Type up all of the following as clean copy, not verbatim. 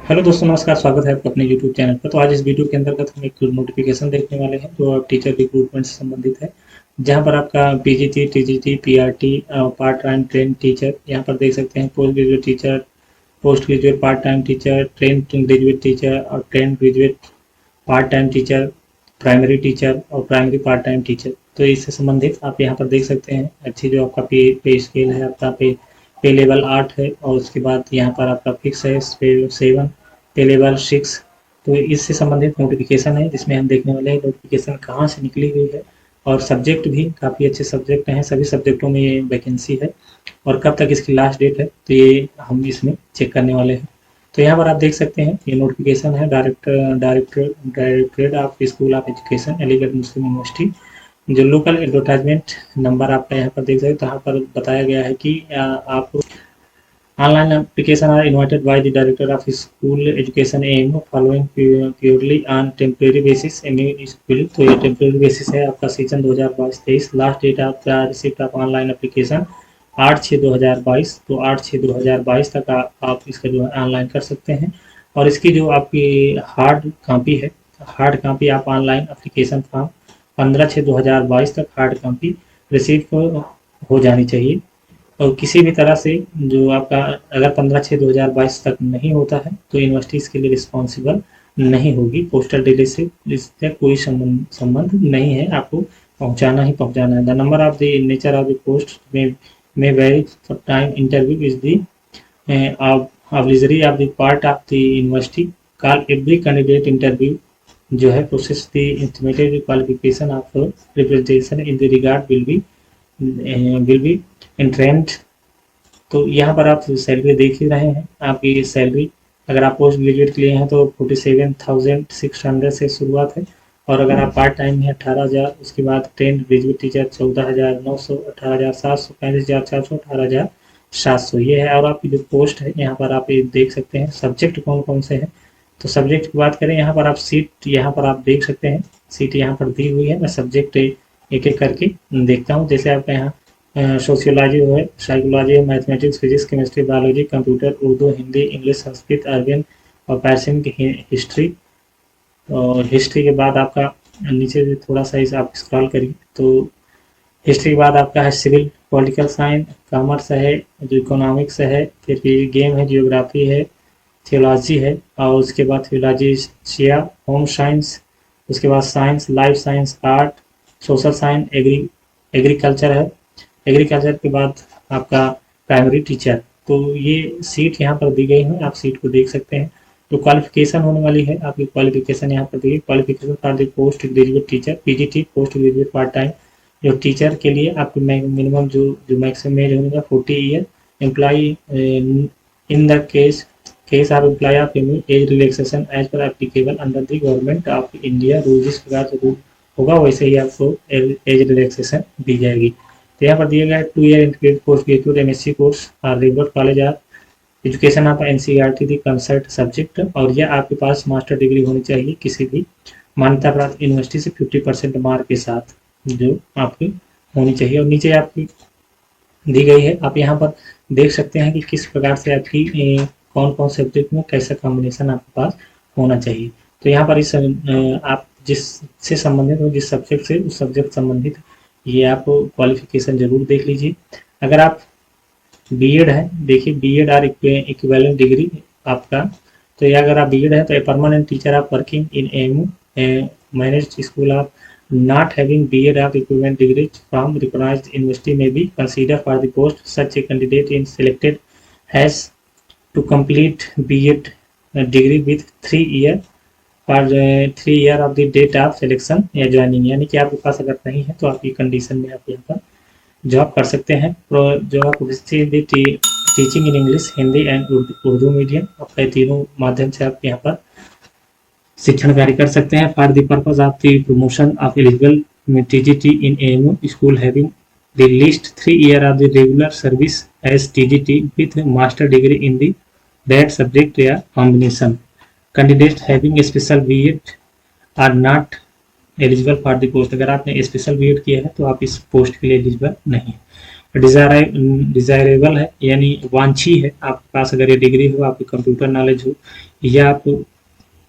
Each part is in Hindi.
हेलो दोस्तों, नमस्कार। स्वागत है आपका अपने यूट्यूब चैनल पर। तो आज इस वीडियो के अंतर्गत हम एक नोटिफिकेशन देखने वाले हैं जो आप टीचर रिक्रूटमेंट से संबंधित है, जहां पर आपका PGT, TGT, PRT, part time train teacher, यहां पर देख सकते हैं post graduate teacher, post graduate part time teacher, train graduate teacher और train graduate part time teacher, primary teacher और प्राइमरी पार्ट टाइम टीचर। तो इससे संबंधित आप यहाँ पर देख सकते हैं अच्छी जो आपका पे स्केल है, आपका पे लेवल 8 है और उसके बाद यहाँ पर आपका फिक्स है पे 7, पे लेवल 6। तो इससे संबंधित नोटिफिकेशन है जिसमें हम देखने वाले हैं नोटिफिकेशन कहाँ से निकली हुई है और सब्जेक्ट भी काफ़ी अच्छे सब्जेक्ट हैं, सभी सब्जेक्टों में ये वैकेंसी है और कब तक इसकी लास्ट डेट है तो ये हम इसमें चेक करने वाले हैं। तो यहाँ पर आप देख सकते हैं ये नोटिफिकेशन है directorate of school of education, Aligarh Muslim university. जो लोकल एडवर्टाइजमेंट नंबर आपका यहाँ पर देख सकते हैं, तो यहाँ पर बताया गया है कि आप online application are invited by the director of school education m following purely on temporary basis any school. तो ये टेम्परेरी बेसिस है आपका season 2022-23। Last date of the receipt of online application 8/6/2022। तो 8/6/2022 तक आप इसका जो है ऑनलाइन कर सकते हैं और इसकी जो आपकी हार्ड कॉपी है, हार्ड कॉपी आप ऑनलाइन एप्लीकेशन फॉर्म 15/6/2022 तक हार्ड कॉपी रिसीव हो जानी चाहिए। और किसी भी तरह से जो आपका अगर 15/6/2022 तक नहीं होता है तो यूनिवर्सिटी इसके लिए रिस्पॉन्सिबल नहीं होगी। पोस्टल डिले से इससे कोई संबंध नहीं है, आपको पहुंचाना ही पहुंचाना है। The number of the nature of the post में very for time interview is the obligatory of the part of the university. Call every candidate interview जो है process the intimated qualification of representation in the regard will be entertained. तो यहाँ पर आप सैलरी देख ही रहे हैं। आपकी सैलरी अगर आप पोस्ट ग्रेजुएट के लिए हैं तो 47,600 से शुरुआत है और अगर आप पार्ट टाइम में 18,000, उसके बाद ट्रेन ग्रेजुएट टीचर 14,900, 18,700, 35,400, 18,700 ये है। और आपकी जो पोस्ट है यहाँ पर आप ये देख सकते हैं सब्जेक्ट कौन कौन से हैं। तो सब्जेक्ट की बात करें यहाँ पर आप सीट यहाँ पर आप देख सकते हैं, सीट यहाँ पर दी हुई है। मैं सब्जेक्ट एक एक करके देखता हूँ। जैसे आपका यहाँ सोशियोलॉजी है, साइकोलॉजी है, mathematics, physics, chemistry, biology, computer, Urdu, Hindi, English, Sanskrit, Arabian और पर्शियन की हिस्ट्री। और हिस्ट्री के बाद आपका नीचे से थोड़ा सा इसे आप स्क्रॉल करिए तो हिस्ट्री के बाद आपका है सिविल, पॉलिटिकल साइंस, कॉमर्स है, जो इकोनॉमिक्स है, फिर गेम है, जियोग्राफी है, थियोलॉजी है और उसके बाद फिलोलॉजी, होम साइंस, उसके बाद science, life science, art, social science, agriculture है। एग्रीकल्चर के बाद आपका प्राइमरी टीचर। तो ये सीट यहाँ पर दी गई है, आप सीट को देख सकते हैं। जो क्वालिफिकेशन होने वाली है आपकी क्वालिफिकेशन यहाँ पर दी, qualification for the post graduate teacher PGT, post graduate part time. जो टीचर के लिए आपको मिनिमम जो मैक्सिमम एज होगा 40 year. Employee in the case of employ of age relaxation age पर applicable under the government of India rule. जिस प्रकार से रूल होगा वैसे ही आपको एज रिलैक्सेशन दी जाएगी। तो यहाँ पर दिया गया है 2 year integrated post graduate MSc course और regular college of education of NCERT the concerned subject. और यह आपके पास मास्टर डिग्री होनी चाहिए किसी भी मान्यता प्राप्त यूनिवर्सिटी से 50% मार्क के साथ जो आपकी होनी चाहिए। और नीचे आपकी दी गई है, आप यहाँ पर देख सकते हैं कि किस प्रकार से आपकी कौन कौन सब्जेक्ट में कैसा कॉम्बिनेशन आपके पास होना चाहिए। तो यहाँ पर इस आप जिससे संबंधित हो, जिस सब्जेक्ट से उस सब्जेक्ट संबंधित ये आप क्वालिफिकेशन जरूर देख लीजिए। अगर आप बीएड है, देखिए बीएड और इक्विवेलेंट डिग्री आपका, तो ये अगर आप बीएड है तो a permanent teacher of working in MU managed school of not having BEd or equivalent degree from recognized university may be considered for the post. Such a candidate is selected has to complete BEd degree with 3 year for 3 year of the date of selection या ज्वाइनिंग। यानी कि आपके पास अगर नहीं है तो आपकी कंडीशन में आप यहाँ पर जॉब कर सकते हैं। जो आप teaching in English, Hindi and Urdu medium, आपका तीनों माध्यम से आप यहाँ पर शिक्षण कार्य कर सकते हैं। For the purpose of the promotion of eligible TGT in AMU school having the least 3 year of the regular service as TGT with master degree in the that subject या combination. Candidate having special BEd are not eligible for the post. अगर आपने स्पेशल बीएड किया है तो आप इस पोस्ट के लिए एलिजिबल नहीं है। डिजायरेबल है यानी वांछी है, आपके पास अगर ये डिग्री हो, आपको कंप्यूटर नॉलेज हो या आपको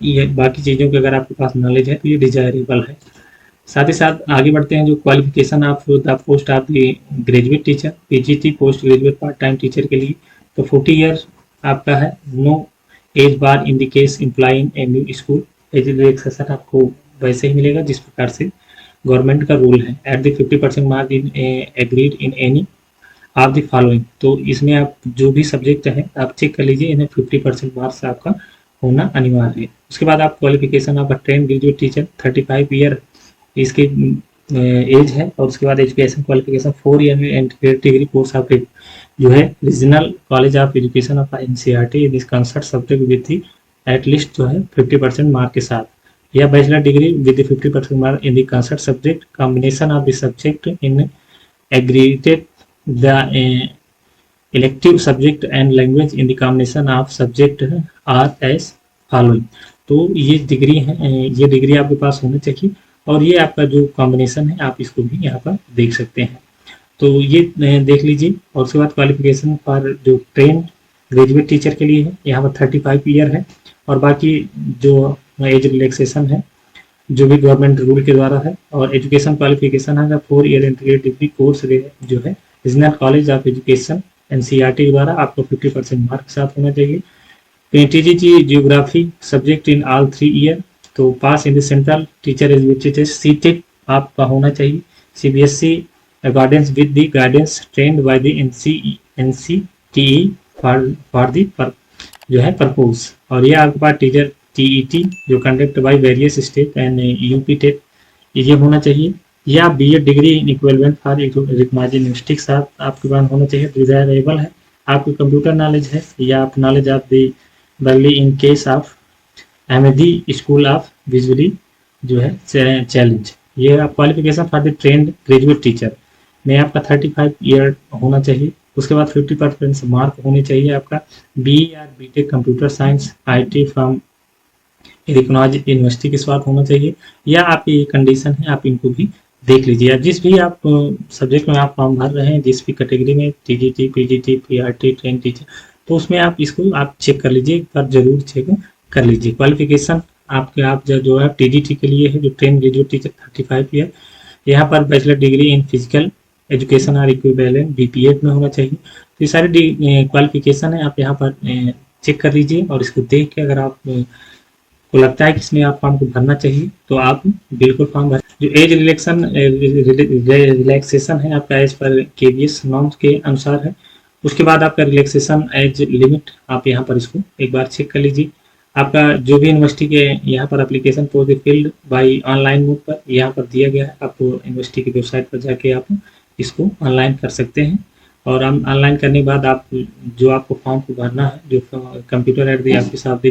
ये बाकी चीज़ों की अगर आपके पास नॉलेज है तो ये डिजायरेबल है। साथ ही साथ आगे बढ़ते हैं जो qualification of the post of the graduate teacher, PGT post graduate part time teacher के लिए तो 40 ईयर आपका है। No age bar in the case employee in M U school, age relaxation आपको वैसे ही मिलेगा जिस प्रकार से गवर्नमेंट का रूल है। At the 50% mark in agreed in any of the following, तो इसमें आप जो भी सब्जेक्ट है आप चेक कर लीजिए, इन्हें 50% मार्क्स आपका होना अनिवार्य है। उसके बाद आप qualification of a train graduate teacher 35 year इसकी एज है। और उसके बाद एजुकेशन क्वालिफिकेशन 4 ईयर में इंटीग्रेटेड डिग्री कोर्स ऑफ जो है regional college of education of NCERT this concert subject with at least जो है 50% मार्क के साथ, या bachelor degree with 50% mark in the concert subject combination of the subject in aggregated the elective subject and language in the combination of subject R S following. तो ये डिग्री है, ये डिग्री आपके पास होनी चाहिए और ये आपका जो कॉम्बिनेशन है आप इसको भी यहाँ पर देख सकते हैं। तो ये देख लीजिए। और उसके बाद क्वालिफिकेशन फॉर जो ट्रेन ग्रेजुएट टीचर के लिए है यहाँ पर 35 ईयर है। और बाकी जो एज रिलैक्सेशन है जो भी गवर्नमेंट रूल के द्वारा है। और एजुकेशन क्वालिफिकेशन है 4 ईयर इंटीग्रेटेड डिग्री कोर्स जो है regional college of education NCERT के द्वारा आपको 50% मार्क के साथ होना चाहिए। TGT geography subject in all 3 year, तो pass in the central teacher eligibility test CTET आपका होना चाहिए। CBSE accordance with the guidance trend by the NCTE for the जो है परपोज। और ये आपके पास टीचर टीईटी जो conduct by various state and UP TET ये होना चाहिए। या BEd degree in equivalent for recognised linguistics आपके पास होना चाहिए। डिजायरेबल है, आपको कंप्यूटर नॉलेज है या आप knowledge of the valley in case of MAD school of visually जो है चैलेंज। ये आप qualification for the trained graduate teacher में आपका 35 ईयर होना चाहिए। उसके बाद 50% मार्क होने चाहिए आपका। बी या B Tech computer science IT from recognised university के साथ होना चाहिए। या आपकी कंडीशन है आप इनको भी देख लीजिए। अब जिस भी आप सब्जेक्ट में आप फॉर्म भर रहे हैं, जिस भी कैटेगरी में TGT PGT PRT train teacher, तो उसमें आप इसको आप चेक कर लीजिए, एक बार जरूर चेक कर लीजिए। क्वालिफिकेशन आपके आप जो है टीजीटी के लिए है जो ट्रेन ग्रेजुएट टीचर 35 ईयर, यहाँ पर bachelor degree in physical education और इक्विवेलेंट बीपीएड में होना चाहिए। तो ये सारी क्वालिफिकेशन है, आप यहाँ पर चेक कर लीजिए। और इसको देख के अगर आप को लगता है कि इसमें आप फॉर्म को भरना चाहिए तो आप बिल्कुल फॉर्म भर। जो एज रिलैक्सेशन है आपका एज पर केवीएस नॉर्म्स के अनुसार है। उसके बाद आपका रिलैक्सेशन एज लिमिट आप यहाँ पर इसको एक बार चेक कर लीजिए। आपका जो भी यूनिवर्सिटी के यहाँ पर application for the field by online mode पर यहाँ पर दिया गया है, आपको यूनिवर्सिटी की वेबसाइट पर जाके आप इसको ऑनलाइन कर सकते हैं। और ऑनलाइन करने के बाद आप जो आपको फॉर्म को भरना है जो computer at the office of the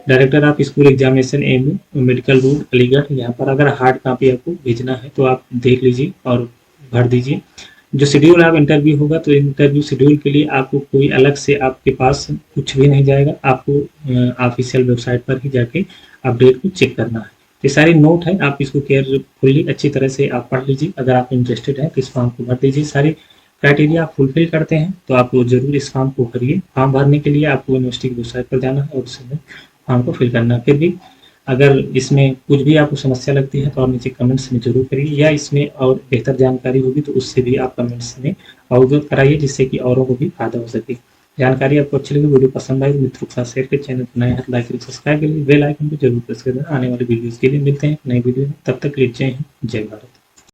director of school examination MU medical road Aligarh, यहाँ पर अगर हार्ड कॉपी आपको भेजना है तो आप देख लीजिए और भर दीजिए। जो शेड्यूल आप इंटरव्यू होगा तो इंटरव्यू शेड्यूल के लिए आपको कोई अलग से आपके पास कुछ भी नहीं जाएगा, आपको ऑफिशियल वेबसाइट पर ही जाके अपडेट को चेक करना है। ये सारी नोट है, आप इसको केयरफुली अच्छी तरह से आप पढ़ लीजिए। अगर आप इंटरेस्टेड हैं तो इस फॉर्म को भर दीजिए। सारी क्राइटेरिया आप फुलफिल करते हैं तो आप जरूर इस फॉर्म को भरिए। फॉर्म भरने के लिए आपको यूनिवर्सिटी की वेबसाइट पर जाना है और उसमें फॉर्म को फिल करना है। फिर भी अगर इसमें कुछ भी आपको समस्या लगती है तो आप नीचे कमेंट्स में जरूर करिए, या इसमें और बेहतर जानकारी होगी तो उससे भी आप कमेंट्स में अवगत कराइए जिससे कि औरों को भी फायदा हो सके। जानकारी आपको अच्छी लगी, वीडियो पसंद आए तो मित्रों के साथ शेयर करें। चैनल को नए लाइक करें, सब्सक्राइब करिए, बेल आइकन को जरूर प्रेस करें। आने वाली वीडियोस के लिए मिलते हैं नई वीडियो में, तब तक के लिए जय हिंद जय भारत।